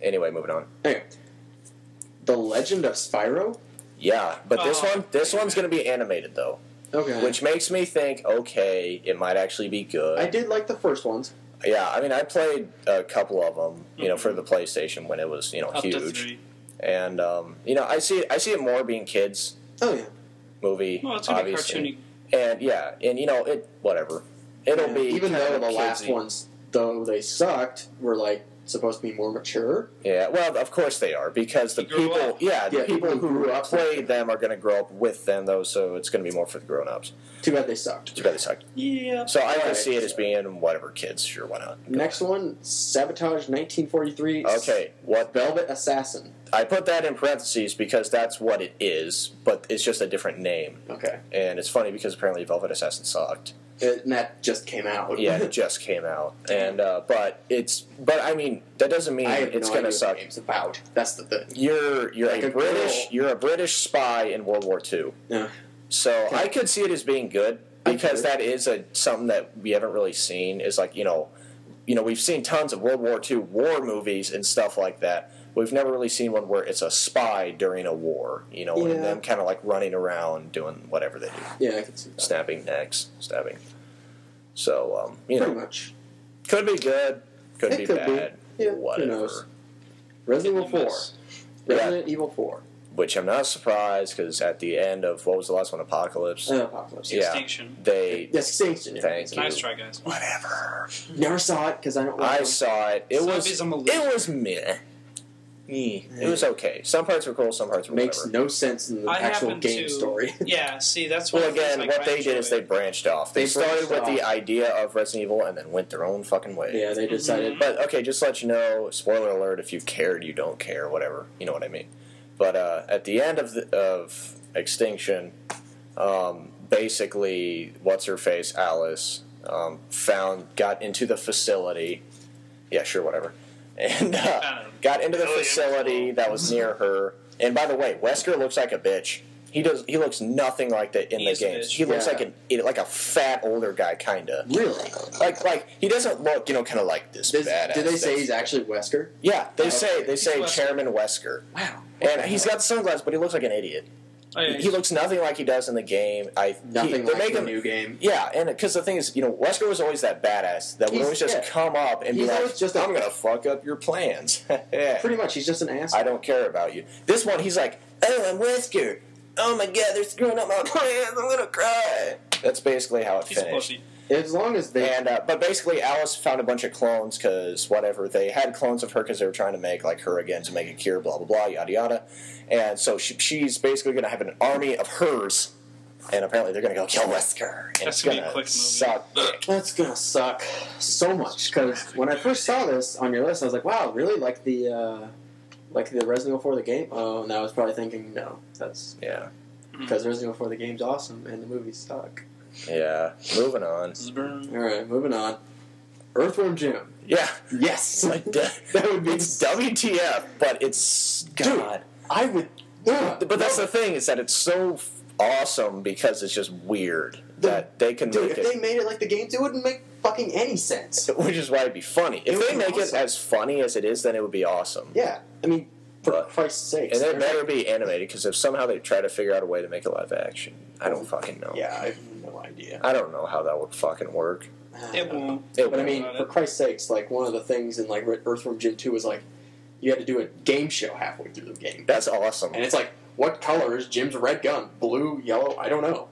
Anyway, moving on. Anyway, The Legend of Spyro? Yeah, but this one's going to be animated, though. Okay. Which makes me think, okay, it might actually be good. I did like the first ones. Yeah, I mean, I played a couple of them, for the PlayStation when it was, Up huge. to 3. And, I see it more being kids' movie, Well, it's going to be obviously. cartoony. And, yeah, and, whatever. It'll be even kind though of the last kidsy. ones, though they sucked, were, like, supposed to be more mature. Yeah, well, of course they are, because the people, people who grew up played them are going to grow up with them, though, so it's going to be more for the grown-ups. Too bad they sucked. Yeah. So I can see it as being whatever, kids, sure, why not? Next one, Sabotage 1943. Okay, what? Velvet Assassin. I put that in parentheses because that's what it is, but it's just a different name. Okay. And it's funny because apparently Velvet Assassin sucked. And that just came out. Yeah, it just came out, and but I mean that doesn't mean it's going to suck. What the game's about. That's the thing. You're Like you're a British spy in World War II. Yeah. So I could see it as being good because that is something that we haven't really seen. Is like we've seen tons of World War II war movies and stuff like that. We've never really seen one where it's a spy during a war, and them kind of like running around doing whatever they do. Yeah, I can see that. Snapping necks, stabbing. So, Pretty much. Could be good, could be bad, Yeah, whatever. Who knows? Resident Evil 4. Resident Evil 4. Which I'm not surprised because at the end of what was the last one, Apocalypse? Apocalypse. Yeah, Extinction. Extinction. Yeah. Thank you. Nice try, guys. Whatever. Never saw it because I don't. I saw it. It was meh. It was okay. Some parts were cool, some parts were Makes whatever. no sense in the actual game story. Yeah, see, that's Well, what again, what they did is they branched off. They started with the idea of Resident Evil and then went their own fucking way. Yeah, they decided. But, okay, just to let you know, spoiler alert, if you cared, you don't care, whatever. You know what I mean. But at the end of Extinction, basically, what's-her-face, Alice, got into the facility. Yeah, sure, whatever. And got into the facility that was near her. And by the way, Wesker looks like a bitch. He looks nothing like that in the games. He looks like a fat older guy, kinda. Really? Like he doesn't look, kind of like this badass. Did they say he's actually Wesker? Yeah, they say Wesker. Chairman Wesker. Wow. And he's got the sunglasses, but he looks like an idiot. Oh, yeah, he looks nothing like he does in the game. Nothing like the new game. Yeah, and because the thing is, Wesker was always that badass that would always just come up and be like, I'm going to fuck up your plans. Yeah. Pretty much, he's just an asshole. I don't care about you. This one, he's like, oh, I'm Wesker. Oh my god, they're screwing up my plans. I'm going to cry. That's basically how it finished. As long as they... But basically, Alice found a bunch of clones because whatever. They had clones of her because they were trying to make like her again to make a cure, blah, blah, blah, yada, yada. And so she's basically going to have an army of hers, and apparently they're going to go kill Wesker. And That's going to be a quick movie. Suck dick. That's going to suck so much, because when I first saw this on your list, I was like, wow, really? Like the Resident Evil 4 the game? Oh, and I was probably thinking, no, that's... Yeah. Because Resident Evil 4 the game's awesome, and the movies suck. Yeah. Moving on. Alright, moving on. Earthworm Jim. Yeah. Yes! That would be... It's WTF, but it's... God. Dude, I would... But that's the thing, is that it's so awesome because it's just weird that they can make if they made it like the games, it wouldn't make fucking any sense. Which is why it'd be funny. If they make it as funny as it is, then it would be awesome. Yeah. I mean, for Christ's sake. And it better be animated, because if somehow they try to figure out a way to make it live action, I don't fucking know. Yeah, I have no idea. I don't know how that would fucking work. It won't. But I mean, for Christ's sakes, like, one of the things in, like, Earthworm Jim 2 was, like, you had to do a game show halfway through the game. That's awesome. And it's like, what color is Jim's red gun? Blue, yellow? I don't know.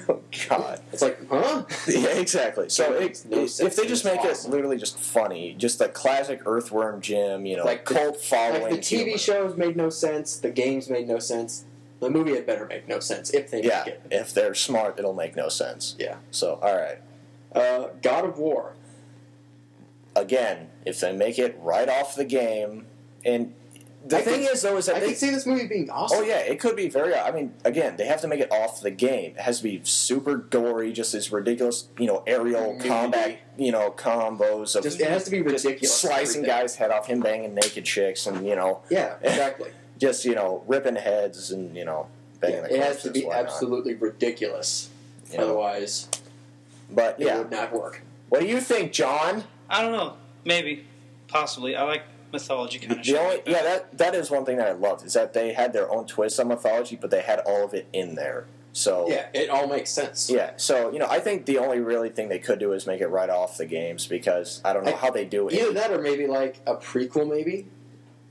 Oh, God. It's like, huh? Yeah, exactly. So if they just make it literally just funny, just the classic Earthworm Jim, like cult following. Like the TV shows made no sense, the games made no sense. The movie had better make no sense if they make it. If they're smart, it'll make no sense. Yeah. So, all right. God of War. Again, if they make it right off the game, and the thing is, though, is that I could see this movie being awesome. Oh yeah, it could be very. I mean, again, they have to make it off the game. It has to be super gory, just this ridiculous, aerial combat, combos of. It has to be ridiculous. Slicing guys' head off, him banging naked chicks, and Yeah, exactly. Just ripping heads and banging the corpses. It has to be absolutely ridiculous. Otherwise, but it would not work. What do you think, John? I don't know. Maybe. Possibly. I like mythology kind of The shit. only like that. that is one thing that I loved is that they had their own twist on mythology, but they had all of it in there. So Yeah, it all makes sense. yeah, so I think the only really thing they could do is make it right off the games because I don't know how they do it. Either that or maybe like a prequel, maybe.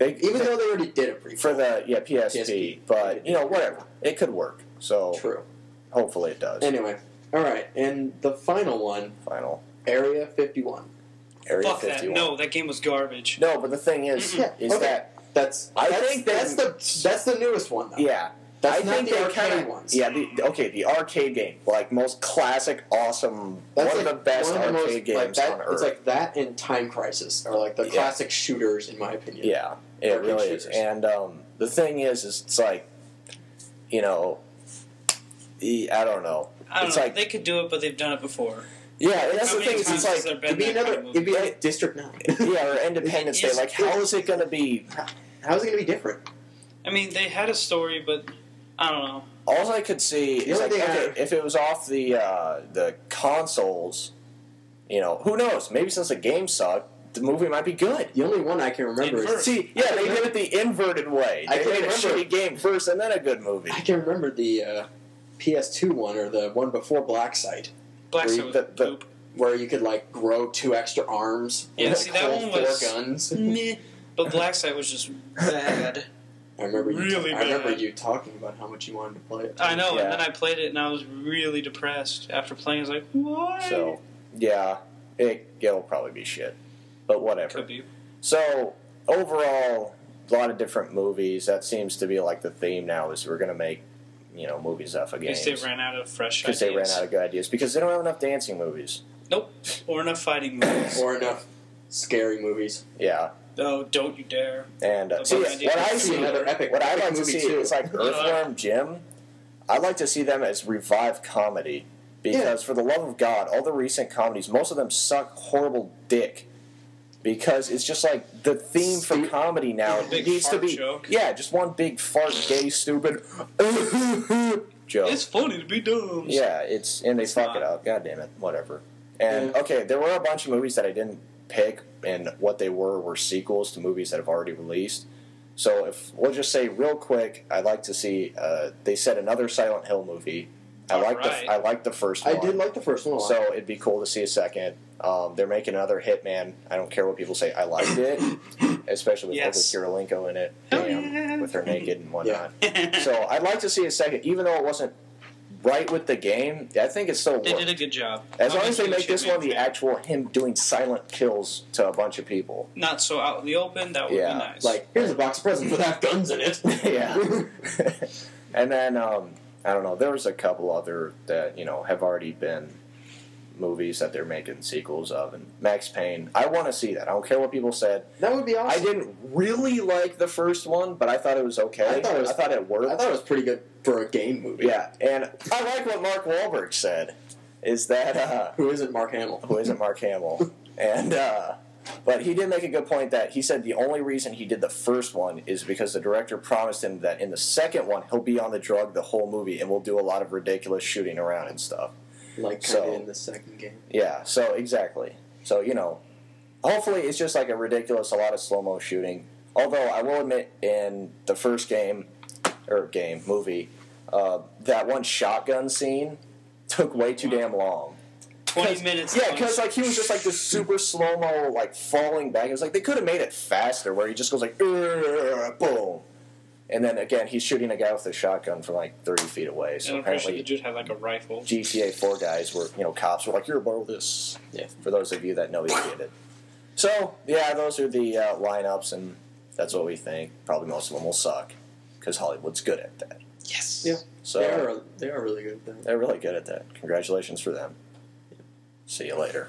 Even though they already did a prequel for the PSP, but whatever, it could work. So True. Hopefully it does. Anyway, all right, and the final one, Area 51. Area Fuck 51. that. No, that game was garbage. No, but the thing is that's the newest one though. Yeah. That's not the arcade ones. Yeah, the arcade game, like most classic, awesome, one of the best arcade games on Earth. It's like that and Time Crisis are like the classic shooters, in my opinion. Yeah, it really is. And the thing is it's like, I don't know. It's like they could do it, but they've done it before. Yeah, and that's the thing. It's like it'd be like District 9. Yeah, or Independence Day. Like, how is it going to be? How is it going to be different? I mean, they had a story, but I don't know. All I could see is like, if it was off the consoles, who knows? Maybe since the game sucked, the movie might be good. The only one I can remember is... See, yeah, they did it the inverted way. They made a shitty game first and then a good movie. I can remember the PS2 one, or the one before Black Site. Black Site was poop. Where you could, like, grow 2 extra arms. Yeah, and, see, like, that hold one was... 4 guns. Meh. But Black Site was just bad. I remember bad. you talking about how much you wanted to play it. I know, and then I played it, and I was really depressed. After playing, I was like, why? So, yeah, it'll probably be shit. But whatever. Could be. So, overall, a lot of different movies. That seems to be like the theme now is we're going to make, movies off of games. Because they ran out of fresh Because ideas. they ran out of good ideas. Because they don't have enough dancing movies. Nope. Or enough fighting movies. Or enough scary movies. Yeah. Oh, don't you dare. And what I'd like to see is like Earthworm Jim. I'd like to see them as revived comedy. Because for the love of God, all the recent comedies, most of them suck horrible dick. Because it's just like the theme for comedy now needs to be just one big fart, gay, stupid joke. It's funny to be dumb. Yeah, and they fuck it up. God damn it, whatever. And there were a bunch of movies that I didn't pick, and what they were sequels to movies that have already released. So if we'll just say real quick, I'd like to see. They said another Silent Hill movie. I like the first one. I did like the first one a lot. So it'd be cool to see a second. They're making another Hitman. I don't care what people say. I liked it, especially with Olga Kurylenko in it, with her naked and whatnot. Yeah. So I'd like to see a second, even though it wasn't right with the game. I think it still worked. They did a good job. As long as they make this one the actual him doing silent kills to a bunch of people. Not so out in the open. That would be nice. Like, here's a box of presents with half guns in it. Yeah. And then I don't know. There was a couple other that have already been movies that they're making sequels of, and Max Payne. I want to see that. I don't care what people said. That would be awesome. I didn't really like the first one, but I thought it was okay. I thought it worked. I thought it was pretty good for a game movie. Yeah, and I like what Mark Wahlberg said. Is that who isn't Mark Hamill? Who isn't Mark Hamill? And but he did make a good point that he said the only reason he did the first one is because the director promised him that in the second one he'll be on the drug the whole movie and we'll do a lot of ridiculous shooting around and stuff. Like kind of in the second game. Yeah, so exactly. So, hopefully it's just like a lot of slow-mo shooting. Although I will admit in the first movie, that one shotgun scene took way too damn long. 20 minutes. Yeah, because he was just like this super slow mo, falling back. It was like they could have made it faster, where he just goes like boom, and then again he's shooting a guy with a shotgun from 30 feet away. So apparently the dude had a rifle. GTA 4 guys were cops were like, you're above this. Yeah. For those of you that know he did it. So yeah, those are the lineups, and that's what we think. Probably most of them will suck because Hollywood's good at that. Yes. Yeah. So they are really good at that. They're really good at that. Congratulations for them. See you later.